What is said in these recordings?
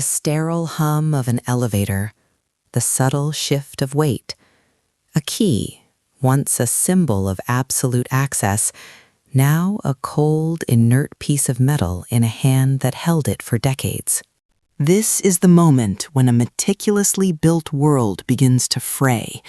The sterile hum of an elevator, the subtle shift of weight. A key, once a symbol of absolute access, now a cold, inert piece of metal in a hand that held it for decades. This is the moment when a meticulously built world begins to fray,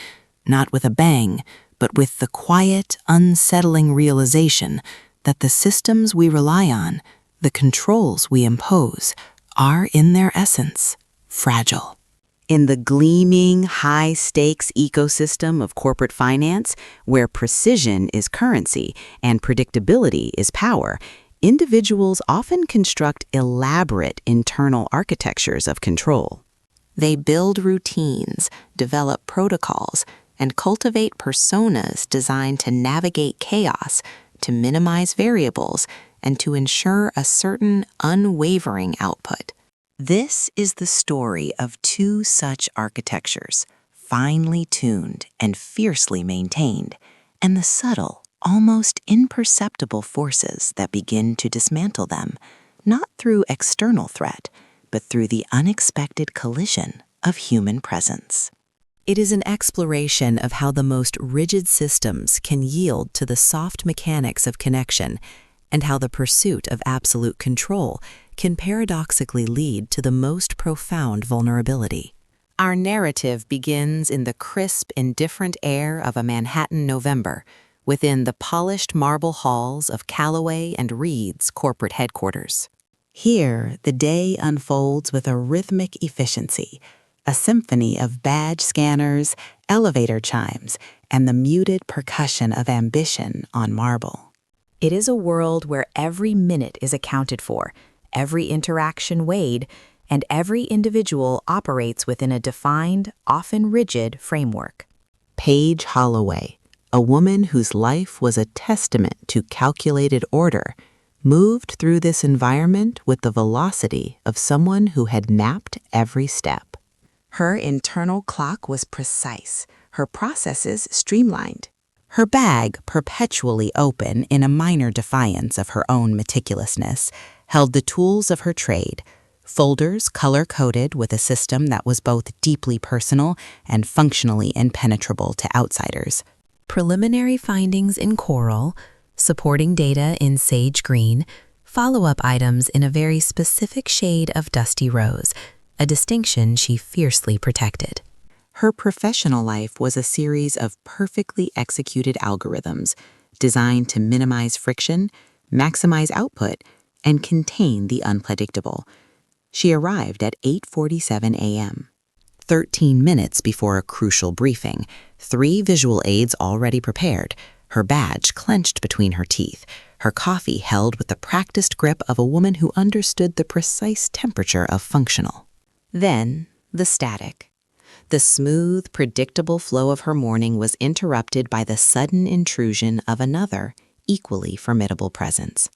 not with a bang, but with the quiet, unsettling realization that the systems we rely on, the controls we impose, are in their essence fragile. In the gleaming, high-stakes ecosystem of corporate finance, where precision is currency and predictability is power, individuals often construct elaborate internal architectures of control. They build routines, develop protocols, and cultivate personas designed to navigate chaos, to minimize variables, and to ensure a certain unwavering output. This is the story of two such architectures, finely tuned and fiercely maintained, and the subtle, almost imperceptible forces that begin to dismantle them, not through external threat, but through the unexpected collision of human presence. It is an exploration of how the most rigid systems can yield to the soft mechanics of connection, and how the pursuit of absolute control can paradoxically lead to the most profound vulnerability. Our narrative begins in the crisp, indifferent air of a Manhattan November, within the polished marble halls of Callaway and Reed's corporate headquarters. Here, the day unfolds with a rhythmic efficiency, a symphony of badge scanners, elevator chimes, and the muted percussion of ambition on marble. It is a world where every minute is accounted for, every interaction weighed, and every individual operates within a defined, often rigid framework. Paige Holloway, a woman whose life was a testament to calculated order, moved through this environment with the velocity of someone who had mapped every step. Her internal clock was precise, her processes streamlined. Her bag, perpetually open in a minor defiance of her own meticulousness, held the tools of her trade, folders color-coded with a system that was both deeply personal and functionally impenetrable to outsiders. Preliminary findings in coral, supporting data in sage green, follow-up items in a very specific shade of dusty rose, a distinction she fiercely protected. Her professional life was a series of perfectly executed algorithms designed to minimize friction, maximize output, and contain the unpredictable. She arrived at 8:47 a.m. 13 minutes before a crucial briefing, 3 visual aids already prepared, her badge clenched between her teeth, her coffee held with the practiced grip of a woman who understood the precise temperature of functional. Then, the static. The smooth, predictable flow of her morning was interrupted by the sudden intrusion of another, equally formidable presence.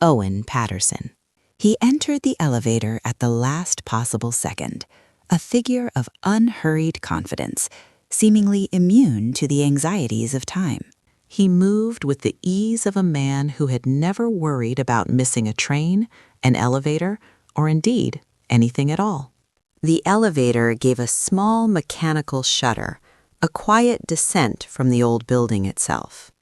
Owen Patterson. He entered the elevator at the last possible second, a figure of unhurried confidence, seemingly immune to the anxieties of time. He moved with the ease of a man who had never worried about missing a train, an elevator, or indeed anything at all. The elevator gave a small mechanical shudder, a quiet descent from the old building itself.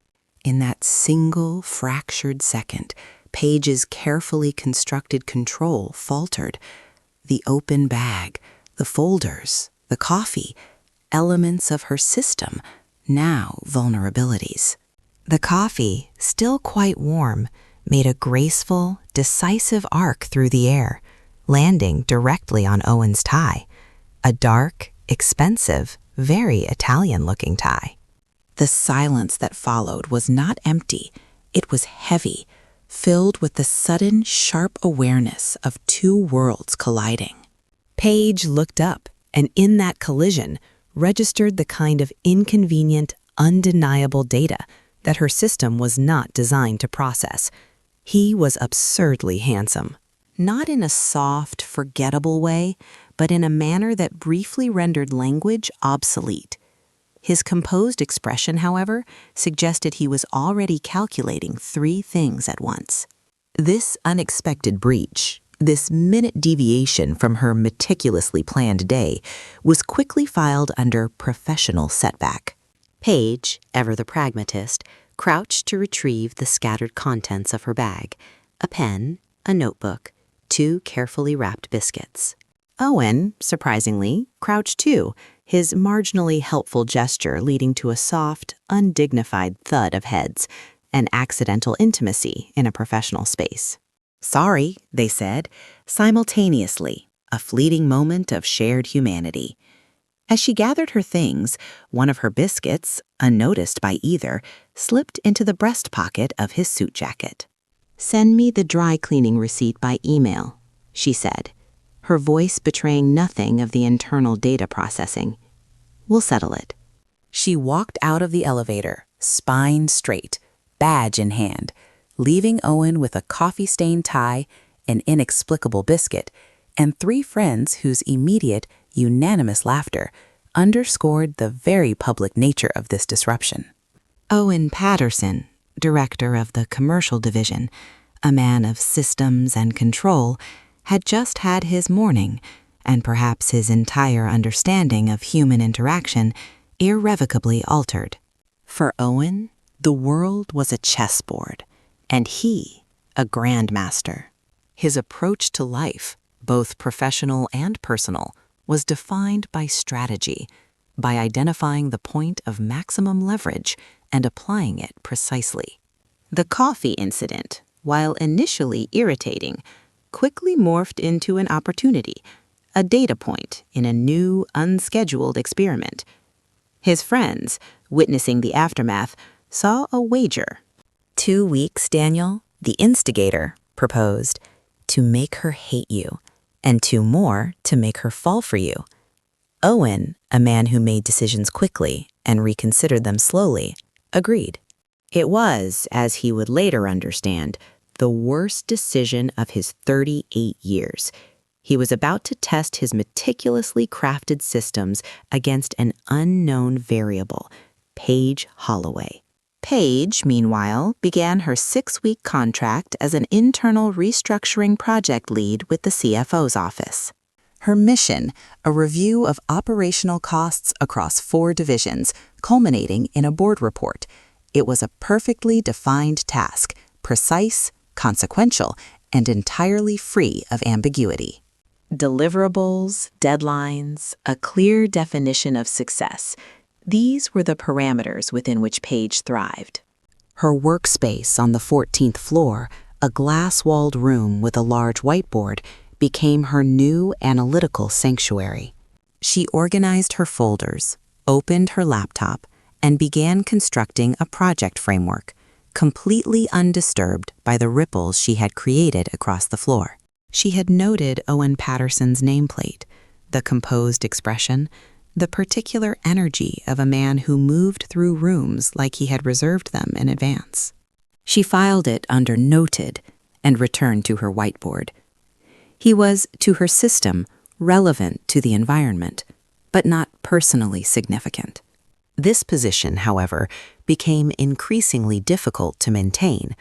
In that single fractured second, Paige's carefully constructed control faltered. The open bag, the folders, the coffee, elements of her system, now vulnerabilities. The coffee, still quite warm, made a graceful, decisive arc through the air, landing directly on Owen's tie, a dark, expensive, very Italian-looking tie. The silence that followed was not empty, it was heavy, filled with the sudden, sharp awareness of two worlds colliding. Paige looked up, and in that collision, registered the kind of inconvenient, undeniable data that her system was not designed to process. He was absurdly handsome. Not in a soft, forgettable way, but in a manner that briefly rendered language obsolete. His composed expression, however, suggested he was already calculating 3 things at once. This unexpected breach, This minute deviation from her meticulously planned day was quickly filed under professional setback. Paige, ever the pragmatist, crouched to retrieve the scattered contents of her bag: a pen, a notebook, 2 carefully wrapped biscuits. Owen, surprisingly, crouched too, his marginally helpful gesture leading to a soft, undignified thud of heads, an accidental intimacy in a professional space. "Sorry," they said, simultaneously, a fleeting moment of shared humanity. As she gathered her things, one of her biscuits, unnoticed by either, slipped into the breast pocket of his suit jacket. "Send me the dry cleaning receipt by email," she said, her voice betraying nothing of the internal data processing. "We'll settle it." She walked out of the elevator, spine straight, badge in hand, leaving Owen with a coffee-stained tie, an inexplicable biscuit, and 3 friends whose immediate, unanimous laughter underscored the very public nature of this disruption. Owen Patterson, director of the commercial division, a man of systems and control, had just had his morning, and perhaps his entire understanding of human interaction irrevocably altered. For Owen, the world was a chessboard, and he, a grandmaster. His approach to life, both professional and personal, was defined by strategy, by identifying the point of maximum leverage and applying it precisely. The coffee incident, while initially irritating, quickly morphed into an opportunity, a data point in a new, unscheduled experiment. His friends, witnessing the aftermath, saw a wager. 2 weeks, Daniel, the instigator, proposed, to make her hate you, and 2 more to make her fall for you. Owen, a man who made decisions quickly and reconsidered them slowly, agreed. It was, as he would later understand, the worst decision of his 38 years. He was about to test his meticulously crafted systems against an unknown variable, Paige Holloway. Paige, meanwhile, began her 6-week contract as an internal restructuring project lead with the CFO's office. Her mission, a review of operational costs across 4 divisions, culminating in a board report. It was a perfectly defined task, precise, consequential, and entirely free of ambiguity. Deliverables, deadlines, a clear definition of success. These were the parameters within which Paige thrived. Her workspace on the 14th floor, a glass-walled room with a large whiteboard, became her new analytical sanctuary. She organized her folders, opened her laptop, and began constructing a project framework, completely undisturbed by the ripples she had created across the floor. She had noted Owen Patterson's nameplate, the composed expression, the particular energy of a man who moved through rooms like he had reserved them in advance. She filed it under Noted and returned to her whiteboard. He was, to her system, relevant to the environment, but not personally significant. This position, however, became increasingly difficult to maintain.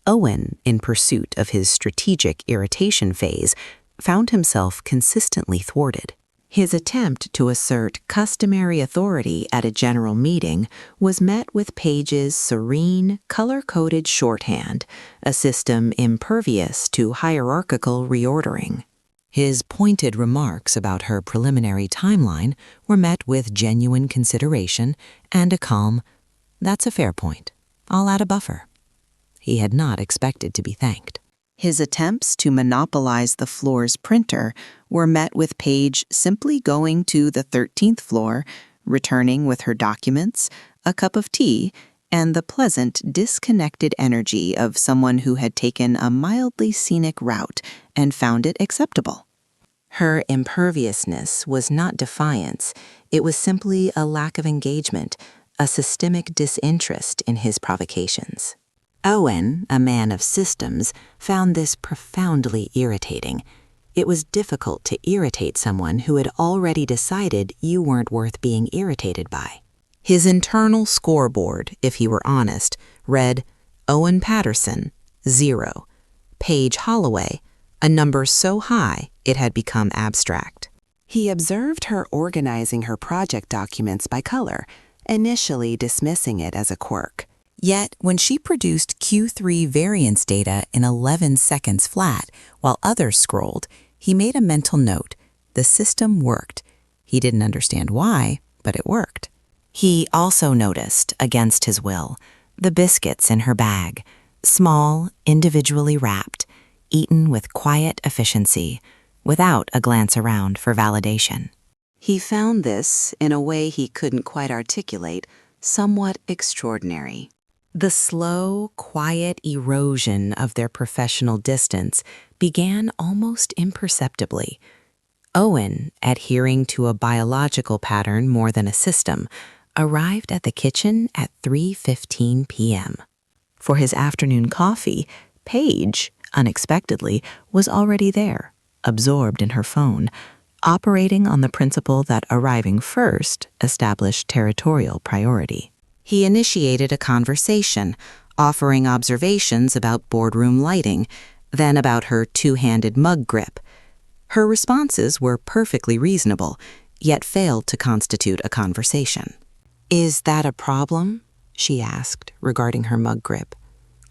Owen, in pursuit of his strategic irritation phase, found himself consistently thwarted. His attempt to assert customary authority at a general meeting was met with Paige's serene, color-coded shorthand, a system impervious to hierarchical reordering. His pointed remarks about her preliminary timeline were met with genuine consideration and a calm, "That's a fair point. I'll add a buffer." He had not expected to be thanked. His attempts to monopolize the floor's printer were met with Paige simply going to the 13th floor, returning with her documents, a cup of tea, and the pleasant, disconnected energy of someone who had taken a mildly scenic route and found it acceptable. Her imperviousness was not defiance, it was simply a lack of engagement, a systemic disinterest in his provocations. Owen, a man of systems, found this profoundly irritating. It was difficult to irritate someone who had already decided you weren't worth being irritated by. His internal scoreboard, if he were honest, read Owen Patterson, 0. Paige Holloway, a number so high it had become abstract. He observed her organizing her project documents by color, initially dismissing it as a quirk. Yet, when she produced Q3 variance data in 11 seconds flat, while others scrolled, he made a mental note. The system worked. He didn't understand why, but it worked. He also noticed, against his will, the biscuits in her bag, small, individually wrapped, eaten with quiet efficiency, without a glance around for validation. He found this, in a way he couldn't quite articulate, somewhat extraordinary. The slow, quiet erosion of their professional distance began almost imperceptibly. Owen, adhering to a biological pattern more than a system, arrived at the kitchen at 3:15 p.m. For his afternoon coffee, Paige, unexpectedly, was already there, absorbed in her phone, operating on the principle that arriving first established territorial priority. He initiated a conversation, offering observations about boardroom lighting, then about her two-handed mug grip. Her responses were perfectly reasonable, yet failed to constitute a conversation. "Is that a problem?" she asked, regarding her mug grip,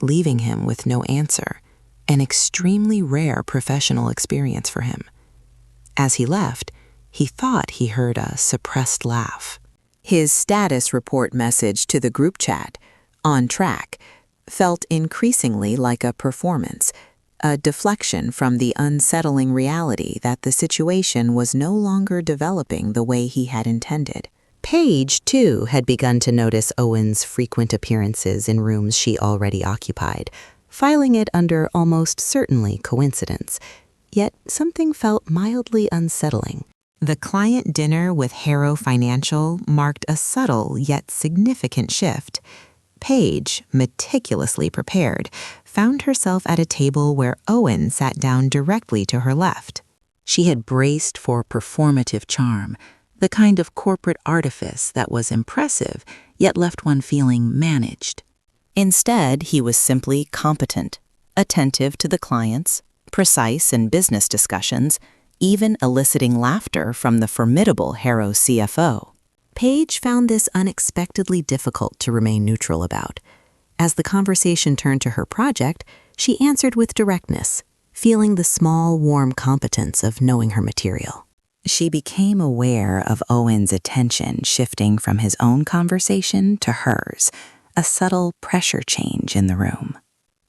leaving him with no answer, an extremely rare professional experience for him. As he left, he thought he heard a suppressed laugh. His status report message to the group chat, "On track," felt increasingly like a performance, a deflection from the unsettling reality that the situation was no longer developing the way he had intended. Paige, too, had begun to notice Owen's frequent appearances in rooms she already occupied, filing it under almost certainly coincidence. Yet something felt mildly unsettling. The client dinner with Harrow Financial marked a subtle yet significant shift. Paige, meticulously prepared, found herself at a table where Owen sat down directly to her left. She had braced for performative charm, the kind of corporate artifice that was impressive, yet left one feeling managed. Instead, he was simply competent, attentive to the clients, precise in business discussions, even eliciting laughter from the formidable Harrow CFO. Paige found this unexpectedly difficult to remain neutral about. As the conversation turned to her project, she answered with directness, feeling the small, warm competence of knowing her material. She became aware of Owen's attention shifting from his own conversation to hers, a subtle pressure change in the room.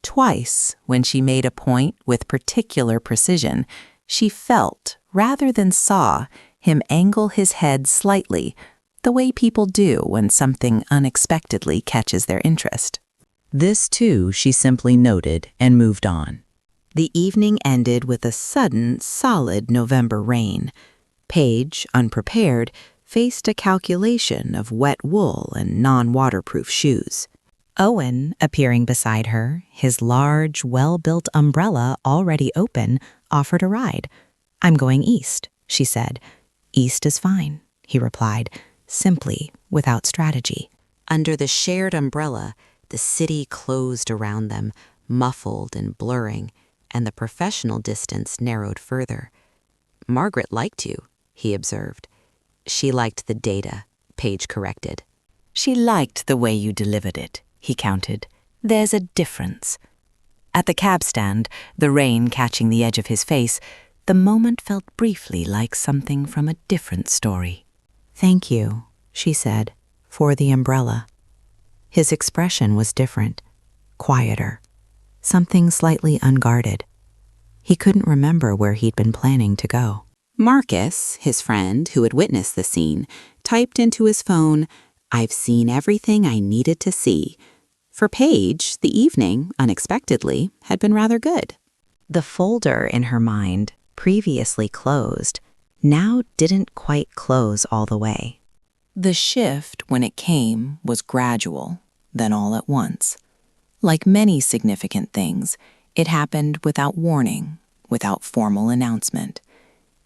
Twice, when she made a point with particular precision, she felt, rather than saw, him angle his head slightly, the way people do when something unexpectedly catches their interest. This, too, she simply noted and moved on. The evening ended with a sudden, solid November rain. Paige, unprepared, faced a calculation of wet wool and non-waterproof shoes. Owen, appearing beside her, his large, well-built umbrella already open, offered a ride. "I'm going east," she said. "East is fine," he replied, simply, without strategy. Under the shared umbrella, the city closed around them, muffled and blurring, and the professional distance narrowed further. "Margaret liked you," he observed. "She liked the data," Paige corrected. "She liked the way you delivered it," he countered. "There's a difference." At the cab stand, the rain catching the edge of his face, the moment felt briefly like something from a different story. "Thank you," she said, "for the umbrella." His expression was different, quieter, something slightly unguarded. He couldn't remember where he'd been planning to go. Marcus, his friend who had witnessed the scene, typed into his phone, "I've seen everything I needed to see." For Paige, the evening, unexpectedly, had been rather good. The folder in her mind, previously closed, now didn't quite close all the way. The shift, when it came, was gradual, then all at once. Like many significant things, it happened without warning, without formal announcement.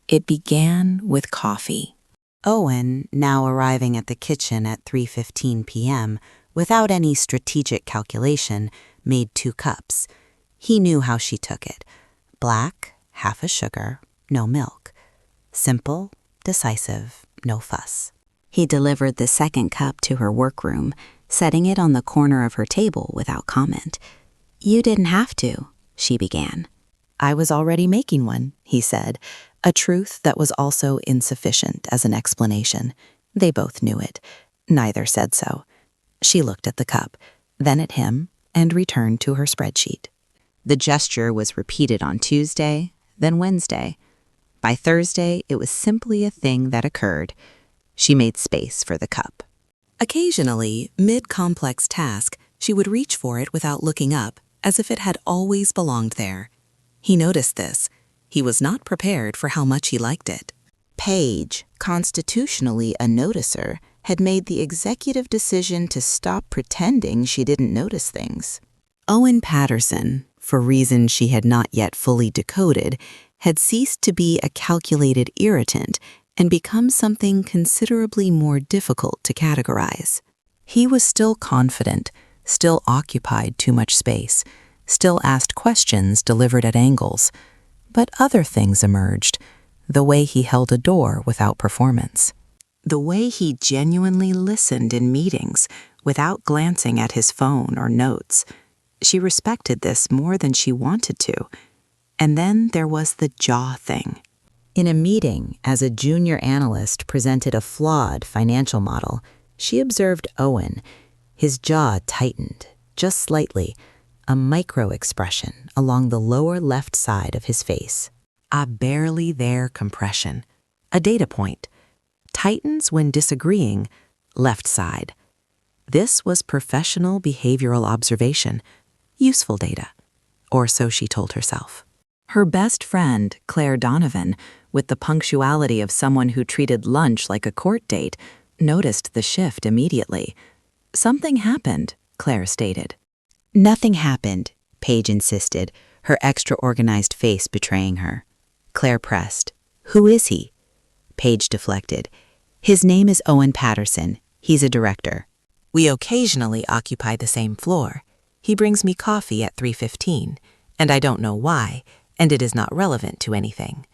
It began with coffee. Owen, now arriving at the kitchen at 3:15 p.m., without any strategic calculation, made 2 cups. He knew how she took it. Black, half a sugar, no milk. Simple, decisive, no fuss. He delivered the second cup to her workroom, setting it on the corner of her table without comment. "You didn't have to," she began. "I was already making one," he said, a truth that was also insufficient as an explanation. They both knew it. Neither said so. She looked at the cup, then at him, and returned to her spreadsheet. The gesture was repeated on Tuesday, then Wednesday. By Thursday, it was simply a thing that occurred. She made space for the cup. Occasionally, mid-complex task, she would reach for it without looking up, as if it had always belonged there. He noticed this. He was not prepared for how much he liked it. Paige, constitutionally a noticer, had made the executive decision to stop pretending she didn't notice things. Owen Patterson, for reasons she had not yet fully decoded, had ceased to be a calculated irritant and become something considerably more difficult to categorize. He was still confident, still occupied too much space, still asked questions delivered at angles, but other things emerged, the way he held a door without performance, the way he genuinely listened in meetings without glancing at his phone or notes. She respected this more than she wanted to. And then there was the jaw thing. In a meeting, as a junior analyst presented a flawed financial model, she observed Owen. His jaw tightened, just slightly, a micro-expression along the lower left side of his face. A barely there compression, a data point. Tightens when disagreeing, left side. This was professional behavioral observation, useful data, or so she told herself. Her best friend, Claire Donovan, with the punctuality of someone who treated lunch like a court date, noticed the shift immediately. Something happened, Claire stated. Nothing happened, Paige insisted, her extra-organized face betraying her. Claire pressed. Who is he? Paige deflected. His name is Owen Patterson. He's a director. We occasionally occupy the same floor. He brings me coffee at 3:15, and I don't know why, and it is not relevant to anything.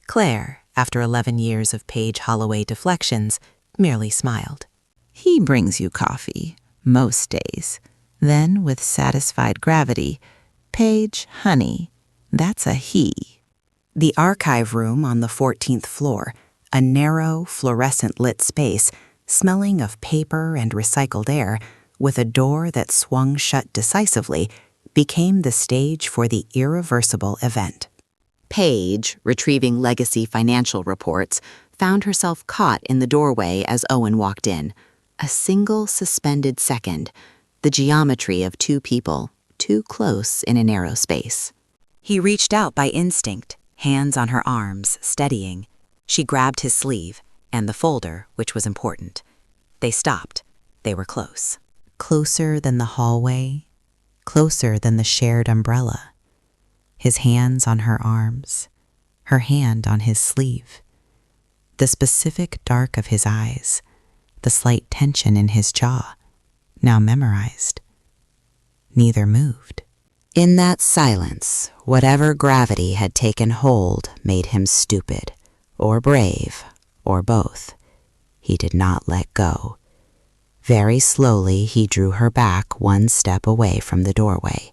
Claire, after 11 years of Paige Holloway deflections, merely smiled. He brings you coffee, most days. Then, with satisfied gravity, Paige, honey, that's a he. The archive room on the 14th floor, a narrow, fluorescent-lit space, smelling of paper and recycled air, with a door that swung shut decisively, became the stage for the irreversible event. Paige, retrieving legacy financial reports, found herself caught in the doorway as Owen walked in. A single suspended second, the geometry of two people, too close in a narrow space. He reached out by instinct, hands on her arms, steadying. She grabbed his sleeve, and the folder, which was important. They stopped. They were close. Closer than the hallway, closer than the shared umbrella. His hands on her arms, her hand on his sleeve. The specific dark of his eyes, the slight tension in his jaw, now memorized. Neither moved. In that silence, whatever gravity had taken hold made him stupid, or brave, or both. He did not let go. Very slowly he drew her back one step away from the doorway,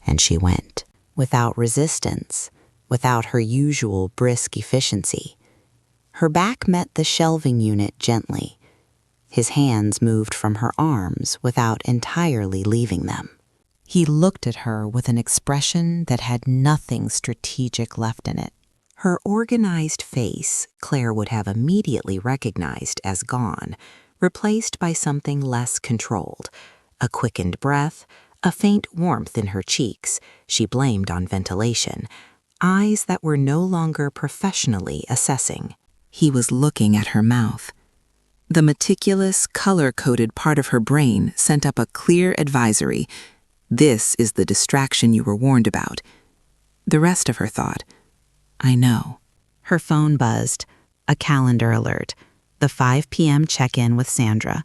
and she went, without resistance, without her usual brisk efficiency. Her back met the shelving unit gently. His hands moved from her arms without entirely leaving them. He looked at her with an expression that had nothing strategic left in it. Her organized face Claire would have immediately recognized as gone, replaced by something less controlled, a quickened breath, a faint warmth in her cheeks she blamed on ventilation, eyes that were no longer professionally assessing. He was looking at her mouth. The meticulous, color-coded part of her brain sent up a clear advisory. This is the distraction you were warned about. The rest of her thought, I know. Her phone buzzed, a calendar alert, the 5 p.m. check-in with Sandra.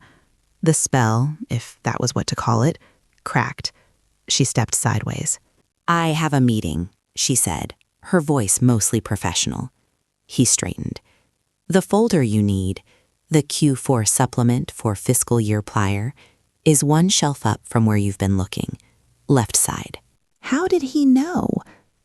The spell, if that was what to call it, cracked. She stepped sideways. I have a meeting, she said, her voice mostly professional. He straightened. The folder you need, the Q4 supplement for fiscal year prior, is one shelf up from where you've been looking. Left side. How did he know?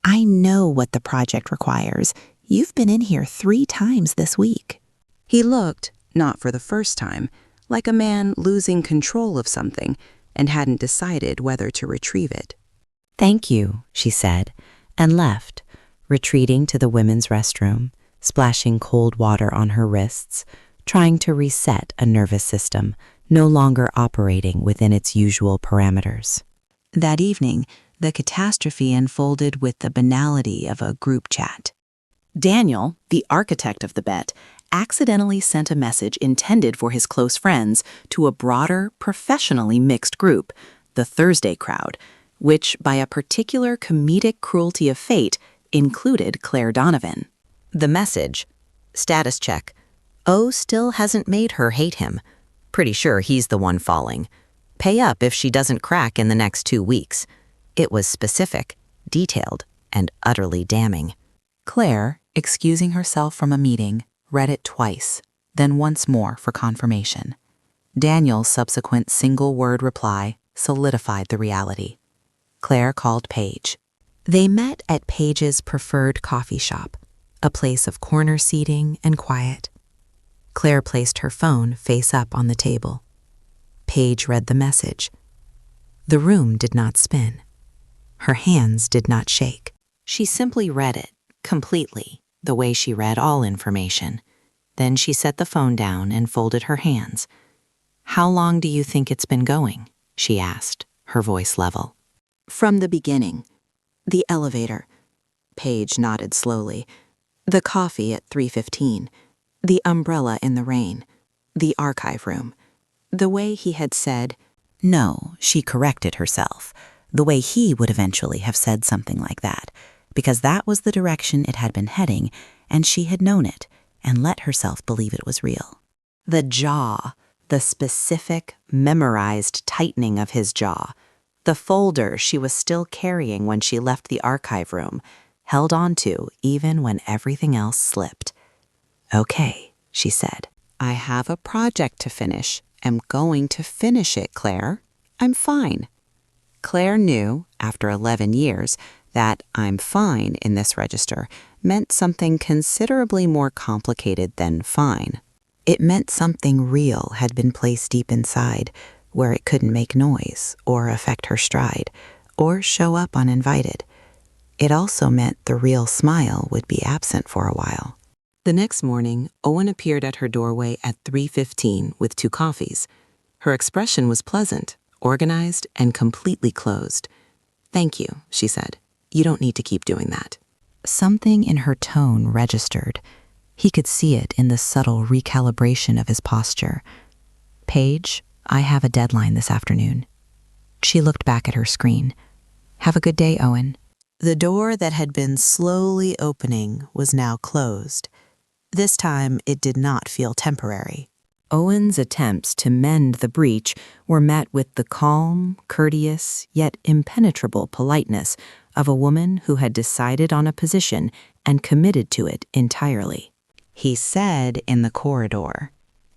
I know what the project requires. You've been in here 3 times this week. He looked, not for the first time, like a man losing control of something and hadn't decided whether to retrieve it. Thank you, she said, and left, retreating to the women's restroom, splashing cold water on her wrists, trying to reset a nervous system no longer operating within its usual parameters. That evening, the catastrophe unfolded with the banality of a group chat. Daniel, the architect of the bet, accidentally sent a message intended for his close friends to a broader, professionally mixed group, the Thursday crowd, which, by a particular comedic cruelty of fate, included Claire Donovan. The message, status check, O still hasn't made her hate him. Pretty sure he's the one falling. Pay up if she doesn't crack in the next 2 weeks. It was specific, detailed, and utterly damning. Claire, excusing herself from a meeting, read it twice, then once more for confirmation. Daniel's subsequent single-word reply solidified the reality. Claire called Paige. They met at Paige's preferred coffee shop, a place of corner seating and quiet. Claire placed her phone face up on the table. Paige read the message. The room did not spin. Her hands did not shake. She simply read it, completely, the way she read all information. Then she set the phone down and folded her hands. How long do you think it's been going? She asked, her voice level. From the beginning. The elevator. Paige nodded slowly. The coffee at 3:15. The umbrella in the rain. The archive room. The way he had said, No, she corrected herself. The way he would eventually have said something like that, because that was the direction it had been heading, and she had known it, and let herself believe it was real. The jaw, the specific, memorized tightening of his jaw, the folder she was still carrying when she left the archive room, held on to even when everything else slipped. Okay, she said. I have a project to finish. Am going to finish it, Claire. I'm fine. Claire knew, after 11 years, that I'm fine in this register meant something considerably more complicated than fine. It meant something real had been placed deep inside, where it couldn't make noise or affect her stride, or show up uninvited. It also meant the real smile would be absent for a while. The next morning, Owen appeared at her doorway at 3:15 with 2 coffees. Her expression was pleasant, organized, and completely closed. Thank you, she said. You don't need to keep doing that. Something in her tone registered. He could see it in the subtle recalibration of his posture. Paige, I have a deadline this afternoon. She looked back at her screen. Have a good day, Owen. The door that had been slowly opening was now closed. This time, it did not feel temporary. Owen's attempts to mend the breach were met with the calm, courteous, yet impenetrable politeness of a woman who had decided on a position and committed to it entirely. He said in the corridor.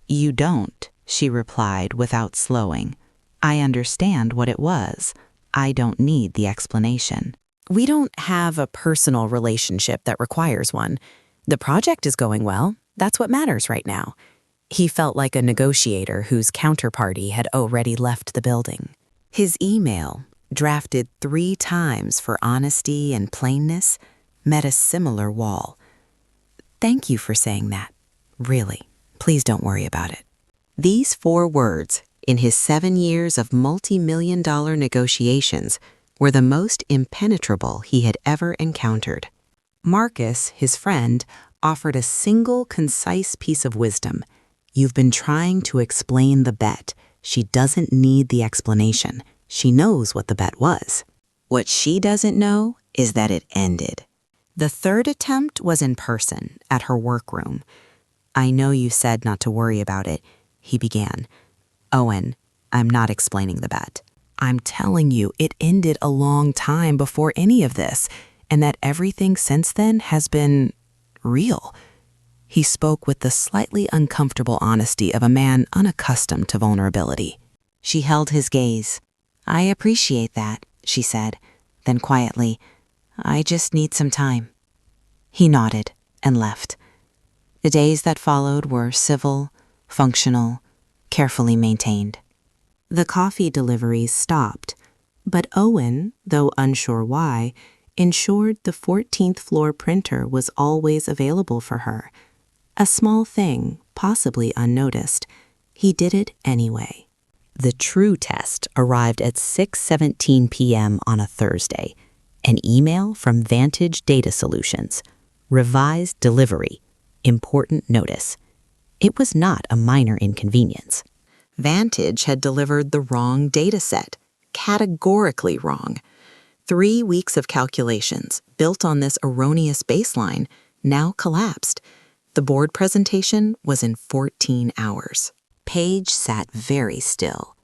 You don't, she replied without slowing. I understand what it was. I don't need the explanation. We don't have a personal relationship that requires one. The project is going well. That's what matters right now. He felt like a negotiator whose counterparty had already left the building. His email, drafted 3 times for honesty and plainness, met a similar wall. Thank you for saying that. Really, please don't worry about it. These 4 words, in his 7 years of multi-million-dollar negotiations, were the most impenetrable he had ever encountered. Marcus, his friend, offered a single concise piece of wisdom. You've been trying to explain the bet. She doesn't need the explanation. She knows what the bet was. What she doesn't know is that it ended. The 3rd attempt was in person, at her workroom. I know you said not to worry about it, he began. Owen, I'm not explaining the bet. I'm telling you, it ended a long time before any of this. and that everything since then has been real. He spoke with the slightly uncomfortable honesty of a man unaccustomed to vulnerability. She held his gaze. "I appreciate that," she said. Then quietly, "I just need some time." He nodded and left. The days that followed were civil, functional, carefully maintained. The coffee deliveries stopped, but Owen, though unsure why, ensured the 14th floor printer was always available for her. A small thing, possibly unnoticed. He did it anyway. The true test arrived at 6:17 p.m. on a Thursday. An email from Vantage Data Solutions. Revised delivery. Important notice. It was not a minor inconvenience. Vantage had delivered the wrong data set, categorically wrong. 3 weeks of calculations built on this erroneous baseline now collapsed. The board presentation was in 14 hours. Paige sat very still.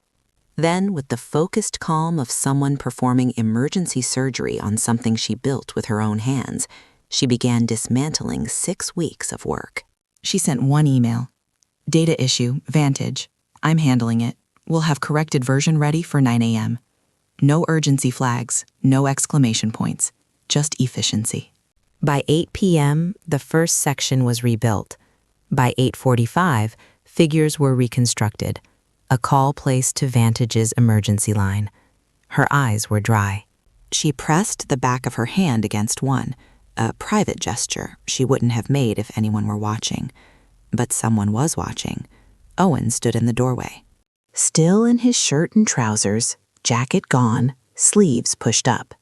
Then, with the focused calm of someone performing emergency surgery on something she built with her own hands, she began dismantling 6 weeks of work. She sent one email. "Data issue, Vantage. I'm handling it. We'll have corrected version ready for 9 a.m. No urgency flags, no exclamation points, just efficiency." By 8 p.m., the first section was rebuilt. By 8:45, figures were reconstructed, a call placed to Vantage's emergency line. Her eyes were dry. She pressed the back of her hand against one, a private gesture she wouldn't have made if anyone were watching. But someone was watching. Owen stood in the doorway. Still in his shirt and trousers, jacket gone, sleeves pushed up.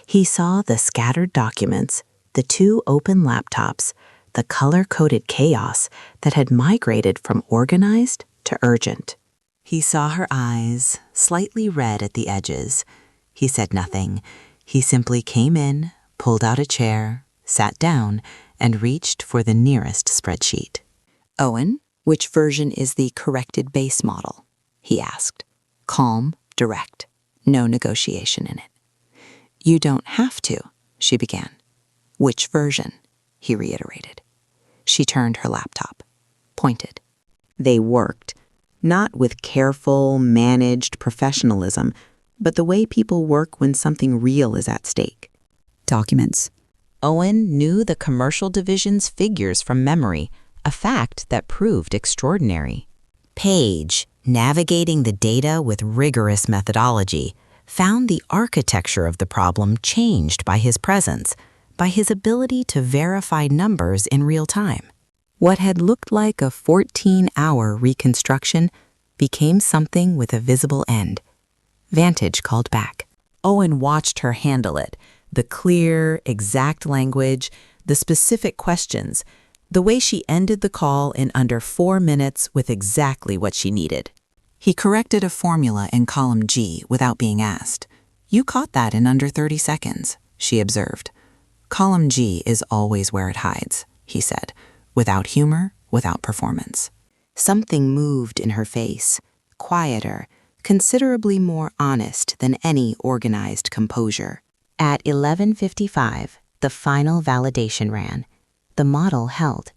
He saw the scattered documents, the 2 open laptops, the color-coded chaos that had migrated from organized to urgent. He saw her eyes, slightly red at the edges. He said nothing. He simply came in, pulled out a chair, sat down, and reached for the nearest spreadsheet. "Owen, which version is the corrected base model?" he asked. Calm, direct, no negotiation in it. "You don't have to," she began. "Which version?" he reiterated. She turned her laptop, pointed. They worked, not with careful, managed professionalism, but the way people work when something real is at stake. Documents. Owen knew the commercial division's figures from memory, a fact that proved extraordinary. Paige, navigating the data with rigorous methodology, found the architecture of the problem changed by his presence, by his ability to verify numbers in real time. What had looked like a 14-hour reconstruction became something with a visible end. Vantage called back. Owen watched her handle it, the clear, exact language, the specific questions, the way she ended the call in under 4 minutes with exactly what she needed. He corrected a formula in column G without being asked. "You caught that in under 30 seconds, she observed. "Column G is always where it hides," he said, without humor, without performance. Something moved in her face, quieter, considerably more honest than any organized composure. At 11:55, the final validation ran. The model held.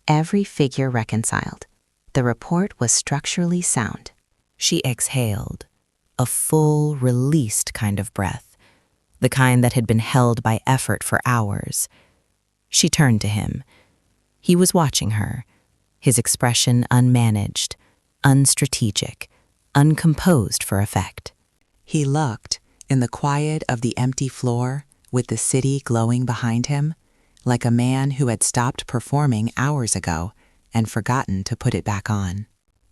Every figure reconciled. The report was structurally sound. She exhaled, a full, released kind of breath, the kind that had been held by effort for hours. She turned to him. He was watching her, his expression unmanaged, unstrategic, uncomposed for effect. He looked, in the quiet of the empty floor, with the city glowing behind him, like a man who had stopped performing hours ago and forgotten to put it back on.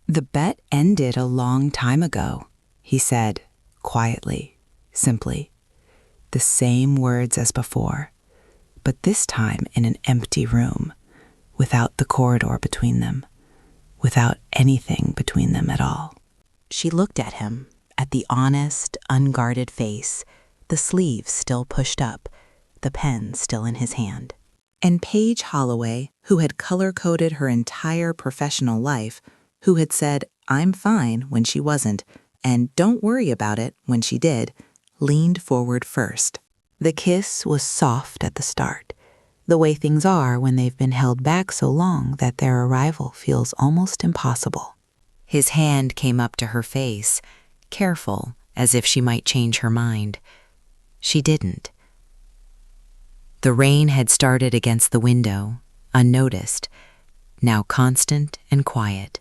"The bet ended a long time ago," he said, quietly, simply. The same words as before, but this time in an empty room, without the corridor between them, without anything between them at all. She looked at him, at the honest, unguarded face, the sleeves still pushed up, the pen still in his hand. And Paige Holloway, who had color-coded her entire professional life, who had said, "I'm fine," when she wasn't, and "don't worry about it" when she did, leaned forward first. The kiss was soft at the start, the way things are when they've been held back so long that their arrival feels almost impossible. His hand came up to her face, careful, as if she might change her mind. She didn't. The rain had started against the window, unnoticed, now constant and quiet.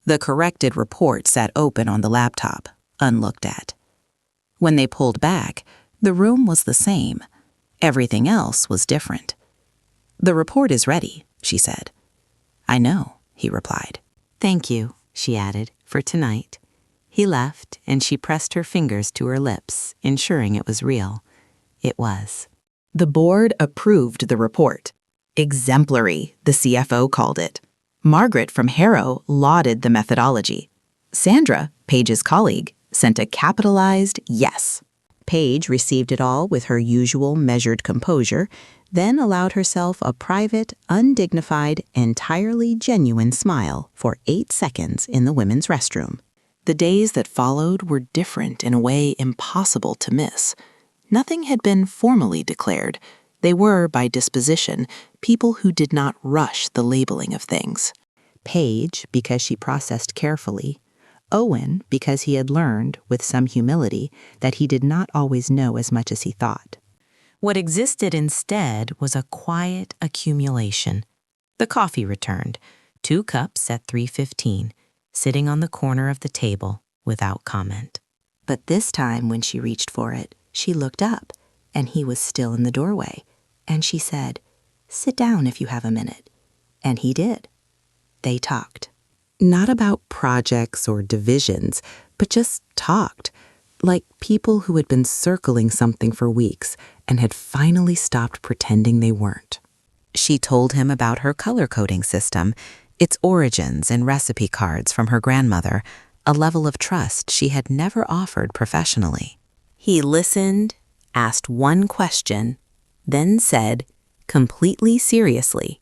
The corrected report sat open on the laptop, unlooked at. When they pulled back, the room was the same. Everything else was different. "The report is ready," she said. "I know," he replied. "Thank you," she added, "for tonight." He left, and she pressed her fingers to her lips, ensuring it was real. It was. The board approved the report. Exemplary, the CFO called it. Margaret from Harrow lauded the methodology. Sandra, Paige's colleague, sent a capitalized yes. Paige received it all with her usual measured composure, then allowed herself a private, undignified, entirely genuine smile for 8 seconds in the women's restroom. The days that followed were different in a way impossible to miss. Nothing had been formally declared. They were, by disposition, people who did not rush the labeling of things. Paige, because she processed carefully. Owen, because he had learned, with some humility, that he did not always know as much as he thought. What existed instead was a quiet accumulation. The coffee returned, 2 cups at 3:15, sitting on the corner of the table without comment. But this time when she reached for it, she looked up, and he was still in the doorway, and she said, "Sit down if you have a minute." And he did. They talked. Not about projects or divisions, but just talked, like people who had been circling something for weeks and had finally stopped pretending they weren't. She told him about her color-coding system, its origins and recipe cards from her grandmother, a level of trust she had never offered professionally. He listened, asked one question, then said, completely seriously,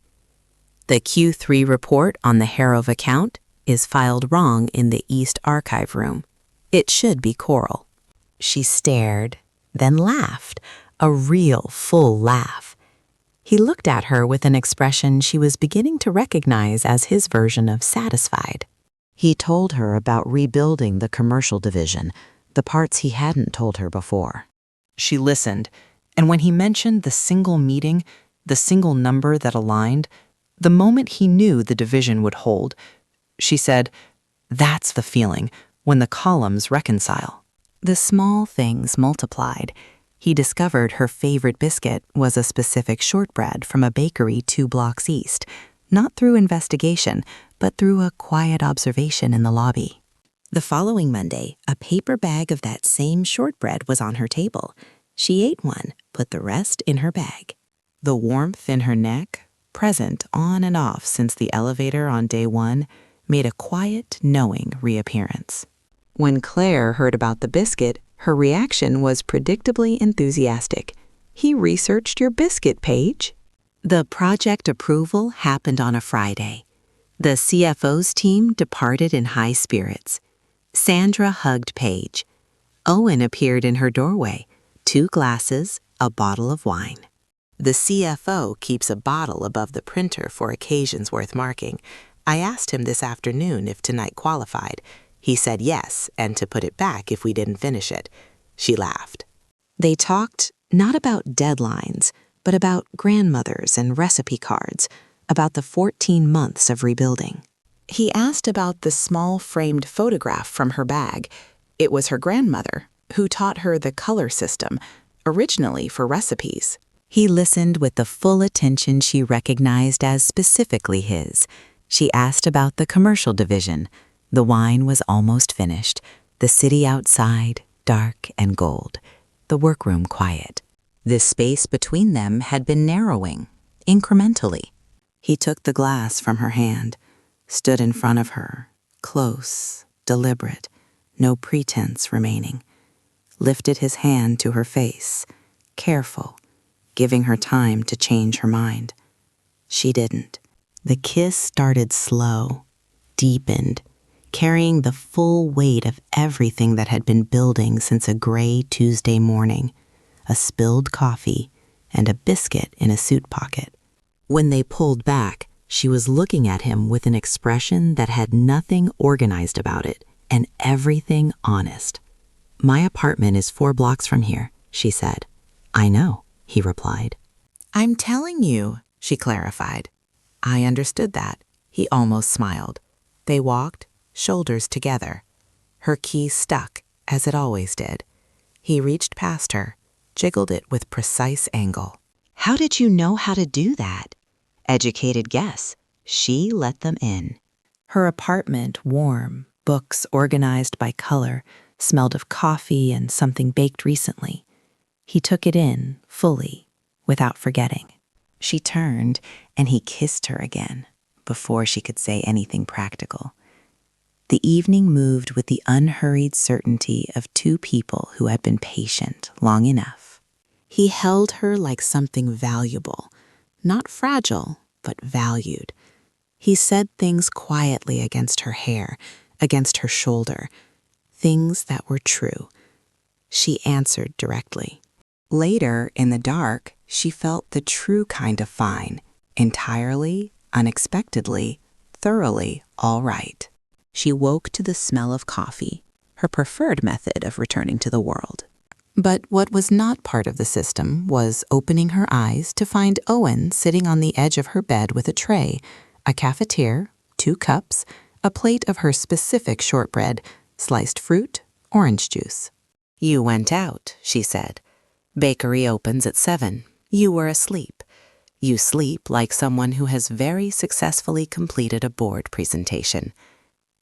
"The Q3 report on the Harrow account is filed wrong in the East Archive Room. It should be coral." She stared, then laughed, a real full laugh. He looked at her with an expression she was beginning to recognize as his version of satisfied. He told her about rebuilding the commercial division, the parts he hadn't told her before. She listened, and when he mentioned the single meeting, the single number that aligned, the moment he knew the division would hold, she said, "That's the feeling, when the columns reconcile." The small things multiplied. He discovered her favorite biscuit was a specific shortbread from a bakery 2 blocks east, not through investigation, but through a quiet observation in the lobby. The following Monday, a paper bag of that same shortbread was on her table. She ate one, put the rest in her bag. The warmth in her neck, present on and off since the elevator on day 1, made a quiet, knowing reappearance. When Claire heard about the biscuit, her reaction was predictably enthusiastic. "He researched your biscuit, Paige." The project approval happened on a Friday. The CFO's team departed in high spirits. Sandra hugged Paige. Owen appeared in her doorway, 2 glasses, a bottle of wine. The CFO keeps a bottle above the printer for occasions worth marking. I asked him this afternoon if tonight qualified. He said yes, and to put it back if we didn't finish it. She laughed. They talked not about deadlines, but about grandmothers and recipe cards, about the 14 months of rebuilding. He asked about the small framed photograph from her bag. It was her grandmother, who taught her the color system, originally for recipes. He listened with the full attention she recognized as specifically his. She asked about the commercial division. The wine was almost finished, the city outside dark and gold, the workroom quiet. The space between them had been narrowing, incrementally. He took the glass from her hand, stood in front of her, close, deliberate, no pretense remaining, lifted his hand to her face, careful, giving her time to change her mind. She didn't. The kiss started slow, deepened, carrying the full weight of everything that had been building since a gray Tuesday morning. a spilled coffee, and a biscuit in a suit pocket. When they pulled back, she was looking at him with an expression that had nothing organized about it and everything honest. "My apartment is 4 blocks from here," she said. "I know," he replied. "I'm telling you," she clarified. I understood that. He almost smiled. They walked, shoulders together. Her key stuck, as it always did. He reached past her, jiggled it with precise angle. "How did you know how to do that?" Educated guess. She let them in. Her apartment, warm, books organized by color, smelled of coffee and something baked recently. He took it in, fully, without forgetting. She turned, and he kissed her again, before she could say anything practical. The evening moved with the unhurried certainty of 2 people who had been patient long enough. He held her like something valuable, not fragile, but valued. He said things quietly against her hair, against her shoulder, things that were true. She answered directly. Later, in the dark, she felt the true kind of fine, entirely, unexpectedly, thoroughly all right. She woke to the smell of coffee, her preferred method of returning to the world. But what was not part of the system was opening her eyes to find Owen sitting on the edge of her bed with a tray, a cafetiere, 2 cups, a plate of her specific shortbread, sliced fruit, orange juice. "You went out," she said. "Bakery opens at 7. You were asleep. You sleep like someone who has very successfully completed a board presentation."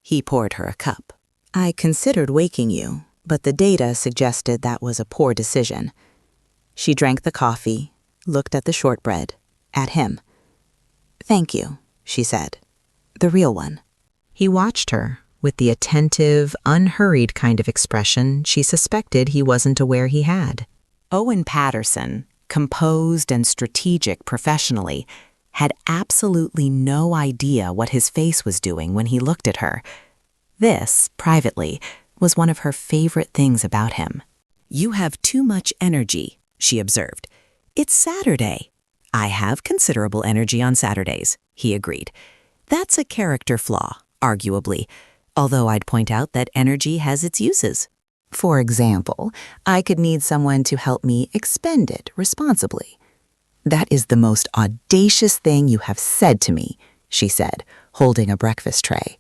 He poured her a cup. "I considered waking you, but the data suggested that was a poor decision." She drank the coffee, looked at the shortbread, at him. "Thank you," she said. "The real one." He watched her with the attentive, unhurried kind of expression she suspected he wasn't aware he had. Owen Patterson, composed and strategic professionally, had absolutely no idea what his face was doing when he looked at her. This, privately, was one of her favorite things about him. "You have too much energy," she observed. "It's Saturday." "I have considerable energy on Saturdays," he agreed. "That's a character flaw, arguably, although I'd point out that energy has its uses. For example, I could need someone to help me expend it responsibly." "That is the most audacious thing you have said to me," she said, holding a breakfast tray.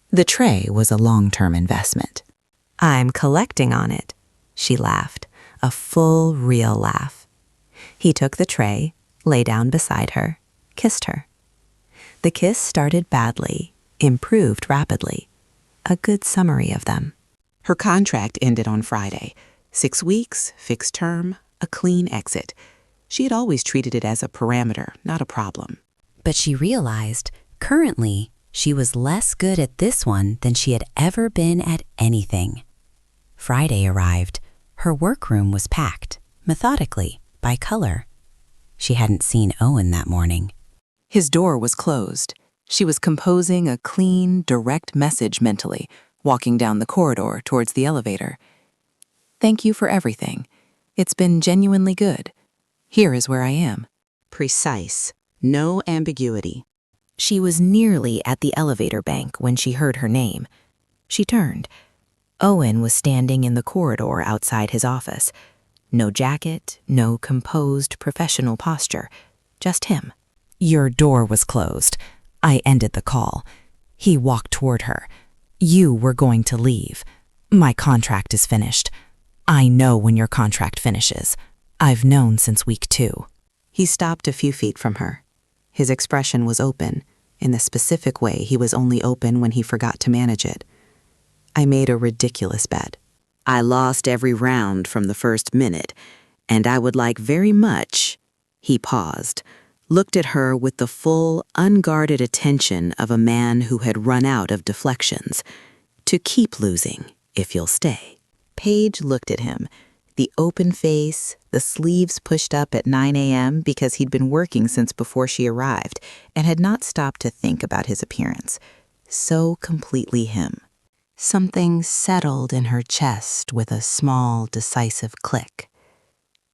The tray was a long-term investment. "I'm collecting on it," she laughed, a full, real laugh. He took the tray, lay down beside her, kissed her. The kiss started badly, improved rapidly. A good summary of them. Her contract ended on Friday. 6 weeks, fixed term, a clean exit. She had always treated it as a parameter, not a problem. But she realized, currently, she was less good at this one than she had ever been at anything. Friday arrived. Her workroom was packed, methodically, by color. She hadn't seen Owen that morning. His door was closed. She was composing a clean, direct message mentally, walking down the corridor towards the elevator. "Thank you for everything. It's been genuinely good. Here is where I am." Precise. No ambiguity. She was nearly at the elevator bank when she heard her name. She turned. Owen was standing in the corridor outside his office. No jacket, no composed professional posture. Just him. "Your door was closed. I ended the call." He walked toward her. "You were going to leave. My contract is finished. I know when your contract finishes. I've known since week 2. He stopped a few feet from her. His expression was open, in the specific way he was only open when he forgot to manage it. "I made a ridiculous bet. I lost every round from the first minute, and I would like very much—" He paused, looked at her with the full, unguarded attention of a man who had run out of deflections. "To keep losing, if you'll stay." Paige looked at him, the open face, the sleeves pushed up at 9 a.m. because he'd been working since before she arrived and had not stopped to think about his appearance. So completely him. Something settled in her chest with a small, decisive click.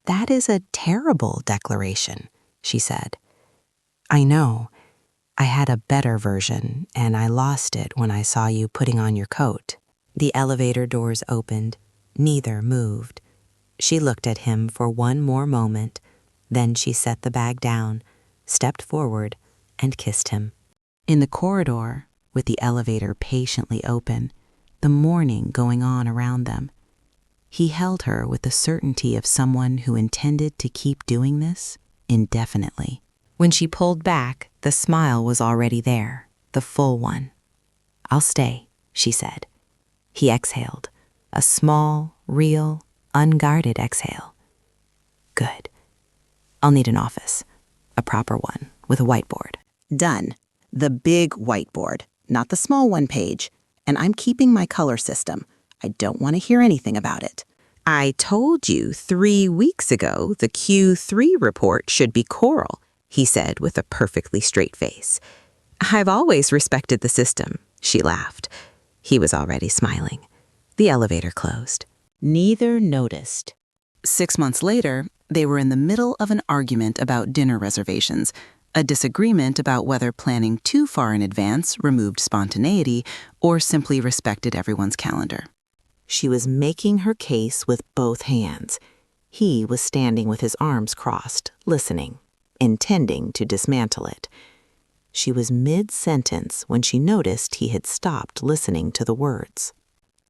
"That is a terrible declaration," she said. "I know. I had a better version, and I lost it when I saw you putting on your coat." The elevator doors opened. Neither moved. She looked at him for one more moment, then she set the bag down, stepped forward, and kissed him. In the corridor, with the elevator patiently open, the morning going on around them, he held her with the certainty of someone who intended to keep doing this indefinitely. When she pulled back, the smile was already there, the full one. "I'll stay," she said. He exhaled, a small, real, unguarded exhale. "Good. I'll need an office, a proper one, with a whiteboard." Done. The big whiteboard, not the small one page. And I'm keeping my color system. I don't want to hear anything about it. "I told you 3 weeks ago the Q3 report should be coral," he said with a perfectly straight face. "I've always respected the system," she laughed. He was already smiling. The elevator closed. Neither noticed. 6 months later, they were in the middle of an argument about dinner reservations, a disagreement about whether planning too far in advance removed spontaneity or simply respected everyone's calendar. She was making her case with both hands. He was standing with his arms crossed, listening, intending to dismantle it. She was mid-sentence when she noticed he had stopped listening to the words.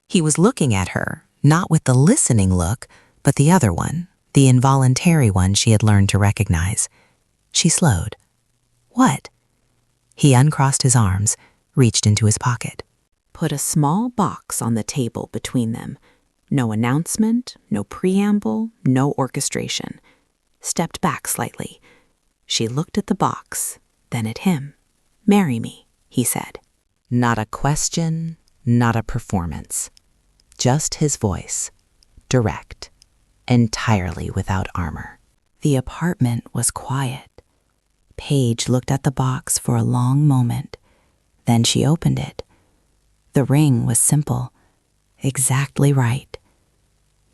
He was looking at her, not with the listening look, but the other one, the involuntary one she had learned to recognize. She slowed. "What?" He uncrossed his arms, reached into his pocket. Put a small box on the table between them. No announcement, no preamble, no orchestration. Stepped back slightly. She looked at the box, then at him. "Marry me," he said. Not a question, not a performance. Just his voice, direct, entirely without armor. The apartment was quiet. Paige looked at the box for a long moment. Then she opened it. The ring was simple, exactly right.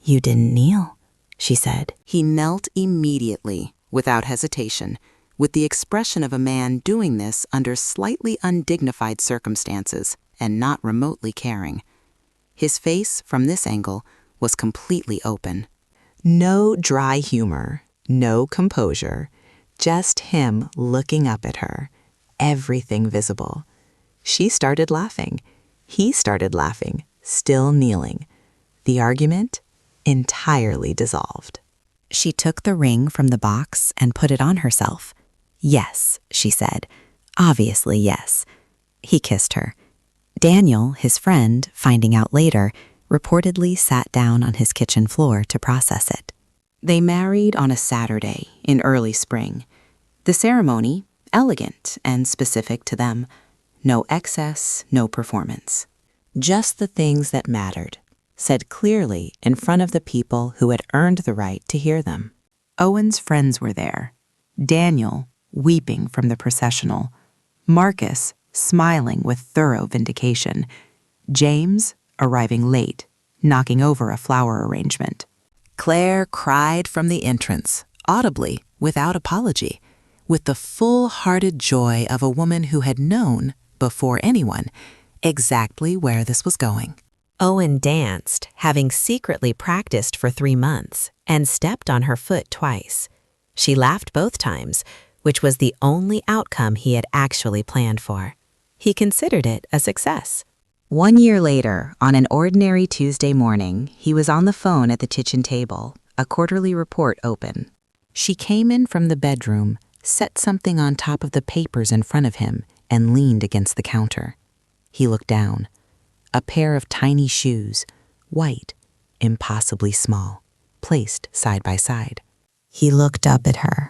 "You didn't kneel," she said. He knelt immediately, without hesitation, with the expression of a man doing this under slightly undignified circumstances and not remotely caring. His face, from this angle, was completely open. No dry humor, no composure, just him looking up at her, everything visible. She started laughing. He started laughing, still kneeling. The argument entirely dissolved. She took the ring from the box and put it on herself. "Yes," she said. "Obviously, yes." He kissed her. Daniel, his friend, finding out later, reportedly sat down on his kitchen floor to process it. They married on a Saturday in early spring. The ceremony, elegant and specific to them. No excess, no performance. Just the things that mattered, said clearly in front of the people who had earned the right to hear them. Owen's friends were there. Daniel, weeping from the processional. Marcus, smiling with thorough vindication. James, arriving late, knocking over a flower arrangement. Claire cried from the entrance, audibly, without apology, with the full-hearted joy of a woman who had known, before anyone, exactly where this was going. Owen danced, having secretly practiced for 3 months, and stepped on her foot twice. She laughed both times, which was the only outcome he had actually planned for. He considered it a success. 1 year later, on an ordinary Tuesday morning, he was on the phone at the kitchen table, a quarterly report open. She came in from the bedroom, set something on top of the papers in front of him, and leaned against the counter. He looked down. A pair of tiny shoes, white, impossibly small, placed side by side. He looked up at her.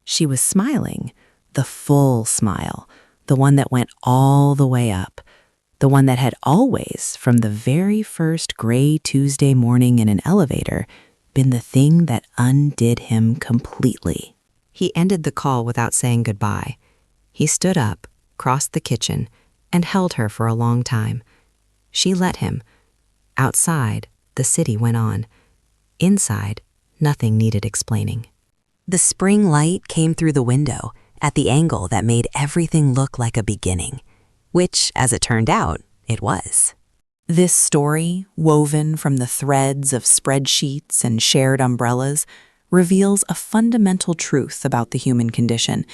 She was smiling, the full smile, the one that went all the way up, the one that had always, from the very first gray Tuesday morning in an elevator, been the thing that undid him completely. He ended the call without saying goodbye. He stood up, crossed the kitchen, and held her for a long time. She let him. Outside, the city went on. Inside, Nothing needed explaining. The spring light came through the window at the angle that made everything look like a beginning, which, as it turned out, it was. This story, woven from the threads of spreadsheets and shared umbrellas, reveals a fundamental truth about the human condition.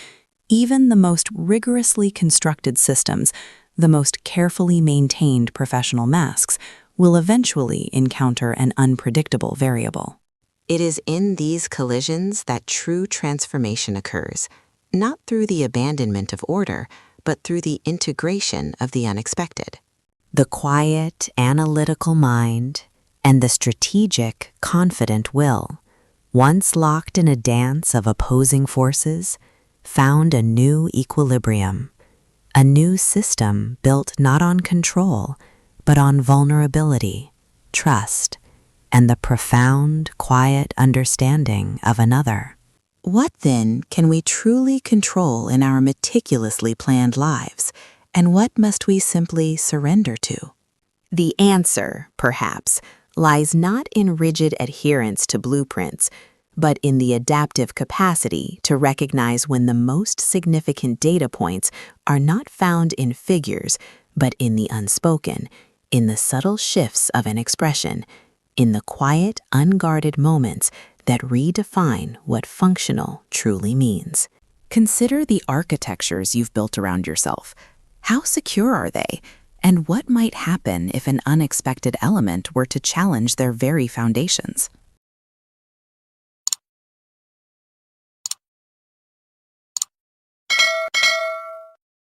Even the most rigorously constructed systems, the most carefully maintained professional masks, will eventually encounter an unpredictable variable. It is in these collisions that true transformation occurs, not through the abandonment of order, but through the integration of the unexpected. The quiet, analytical mind and the strategic, confident will, once locked in a dance of opposing forces, found a new equilibrium, a new system built not on control, but on vulnerability, trust, and the profound, quiet understanding of another. What then can we truly control in our meticulously planned lives, and what must we simply surrender to? The answer, perhaps, lies not in rigid adherence to blueprints, but in the adaptive capacity to recognize when the most significant data points are not found in figures, but in the unspoken, in the subtle shifts of an expression, in the quiet, unguarded moments that redefine what functional truly means. Consider the architectures you've built around yourself. How secure are they? And what might happen if an unexpected element were to challenge their very foundations?